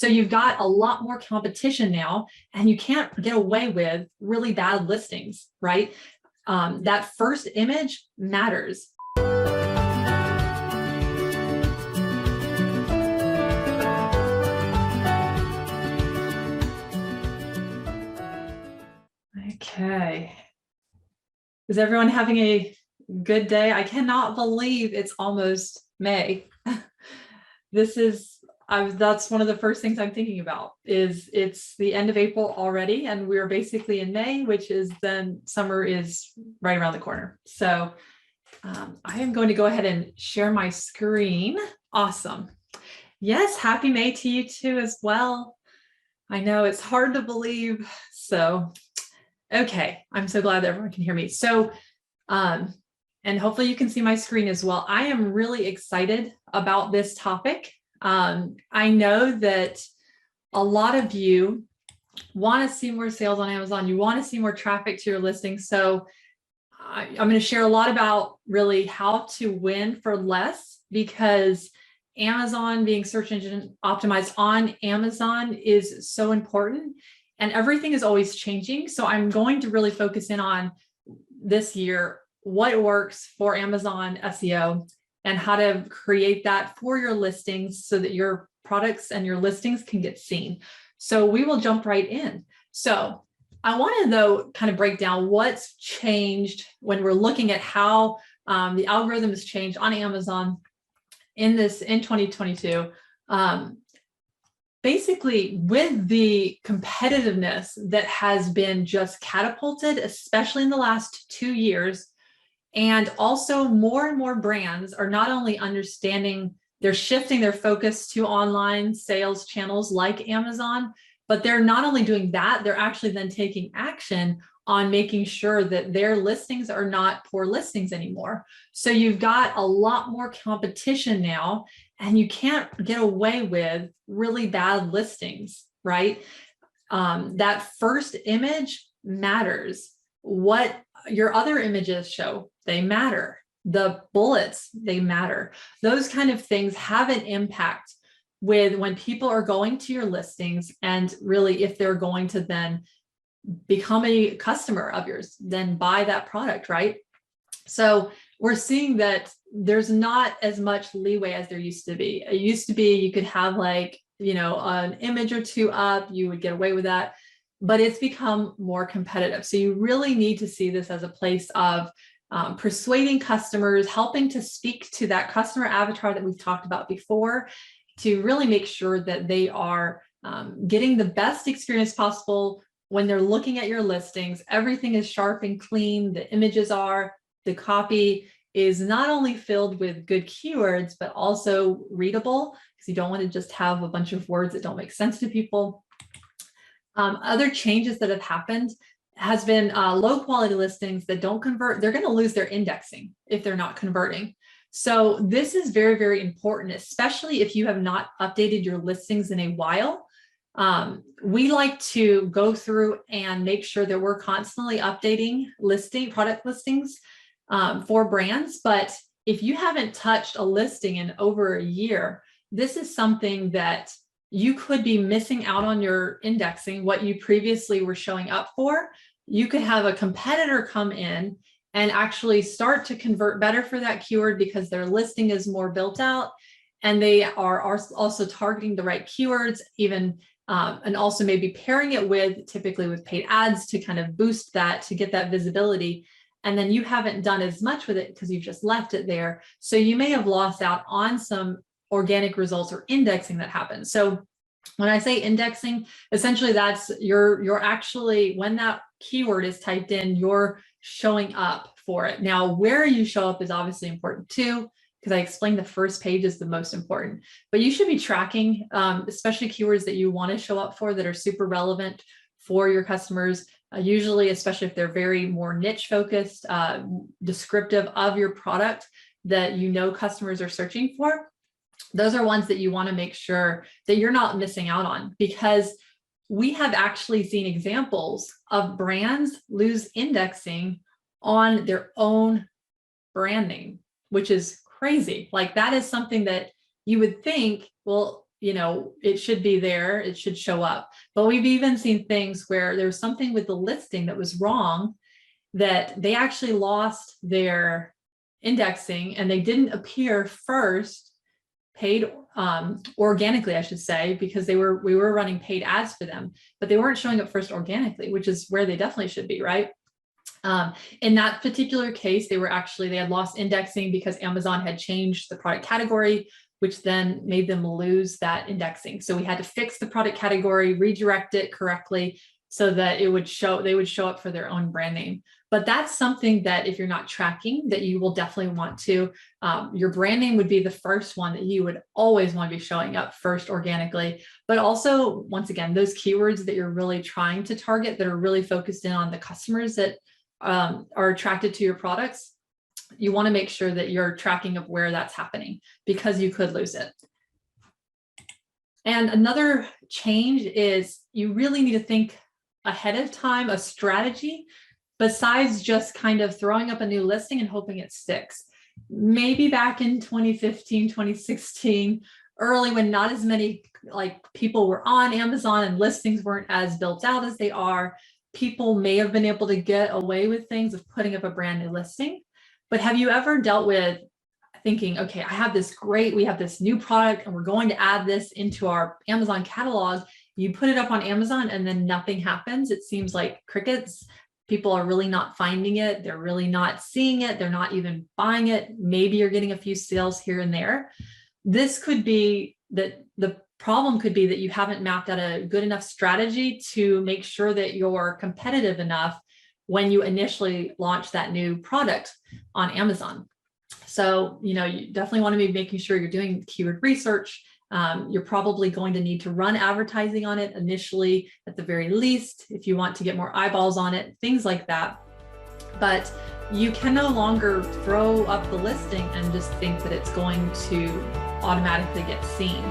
So you've got a lot more competition now, and you can't get away with really bad listings, right? That first image matters. Okay. Is everyone having a good day? I cannot believe it's almost May. That's one of the first things I'm thinking about is it's the end of April already, and we're basically in May, which is then summer is right around the corner. So I am going to go ahead and share my screen. Awesome. Yes, happy May to you too as well. I know it's hard to believe. So, okay, I'm so glad that everyone can hear me. So, and hopefully you can see my screen as well. I am really excited about this topic. I know that a lot of you want to see more sales on Amazon. You want to see more traffic to your listing. So I'm going to share a lot about really how to win for less, because Amazon, being search engine optimized on Amazon, is so important, and everything is always changing. So I'm going to really focus in on this year, what works for Amazon SEO and how to create that for your listings so that your products and your listings can get seen. So we will jump right in. So I want to, though, kind of break down what's changed when we're looking at how the algorithm has changed on Amazon in 2022. Basically, with the competitiveness that has been just catapulted, especially in the last 2 years, and also more and more brands are not only understanding, they're shifting their focus to online sales channels like Amazon, but they're not only doing that, they're actually then taking action on making sure that their listings are not poor listings anymore. So you've got a lot more competition now, and you can't get away with really bad listings, right? That first image matters. What your other images show, they matter. The bullets, they matter. Those kind of things have an impact with when people are going to your listings, and really if they're going to then become a customer of yours, then buy that product, right? So we're seeing that there's not as much leeway as there used to be. It used to be you could have like, an image or two up, you would get away with that, but it's become more competitive. So you really need to see this as a place of persuading customers, helping to speak to that customer avatar that we've talked about before, to really make sure that they are getting the best experience possible when they're looking at your listings. Everything is sharp and clean. The images are, the copy is not only filled with good keywords, but also readable, because you don't want to just have a bunch of words that don't make sense to people. Other changes that have happened has been low quality listings that don't convert. They're going to lose their indexing if they're not converting. So this is very, very important, especially if you have not updated your listings in a while. We like to go through and make sure that we're constantly updating product listings for brands. But if you haven't touched a listing in over a year, this is something that you could be missing out on your indexing, what you previously were showing up for. You could have a competitor come in and actually start to convert better for that keyword because their listing is more built out, and they are also targeting the right keywords, even and also maybe pairing it typically with paid ads to kind of boost that, to get that visibility. And then you haven't done as much with it because you've just left it there. So you may have lost out on some organic results or indexing that happens. So when I say indexing, essentially that's you're actually, when that keyword is typed in, you're showing up for it. Now, where you show up is obviously important too, because I explained the first page is the most important, but you should be tracking, especially keywords that you want to show up for that are super relevant for your customers. Usually, especially if they're very more niche focused, descriptive of your product that customers are searching for. Those are ones that you want to make sure that you're not missing out on, because we have actually seen examples of brands lose indexing on their own brand name, which is crazy. Like, that is something that you would think, well, it should be there, it should show up. But we've even seen things where there's something with the listing that was wrong, that they actually lost their indexing and they didn't appear first paid organically, I should say, because we were running paid ads for them, but they weren't showing up first organically, which is where they definitely should be, right? In that particular case, they had lost indexing because Amazon had changed the product category, which then made them lose that indexing. So we had to fix the product category, redirect it correctly so that they would show up for their own brand name. But that's something that if you're not tracking, that you will definitely want to. Your brand name would be the first one that you would always want to be showing up first organically. But also, once again, those keywords that you're really trying to target, that are really focused in on the customers that are attracted to your products, you want to make sure that you're tracking of where that's happening, because you could lose it. And another change is you really need to think ahead of time, a strategy, besides just kind of throwing up a new listing and hoping it sticks. Maybe back in 2015, 2016, early, when not as many people were on Amazon and listings weren't as built out as they are, people may have been able to get away with things of putting up a brand new listing. But have you ever dealt with thinking, okay, we have this new product and we're going to add this into our Amazon catalog. You put it up on Amazon and then nothing happens. It seems like crickets. People are really not finding it. They're really not seeing it. They're not even buying it. Maybe you're getting a few sales here and there. This could be that the problem could be that you haven't mapped out a good enough strategy to make sure that you're competitive enough when you initially launch that new product on Amazon. So, you definitely want to be making sure you're doing keyword research. You're probably going to need to run advertising on it initially, at the very least, if you want to get more eyeballs on it, things like that. But you can no longer throw up the listing and just think that it's going to automatically get seen.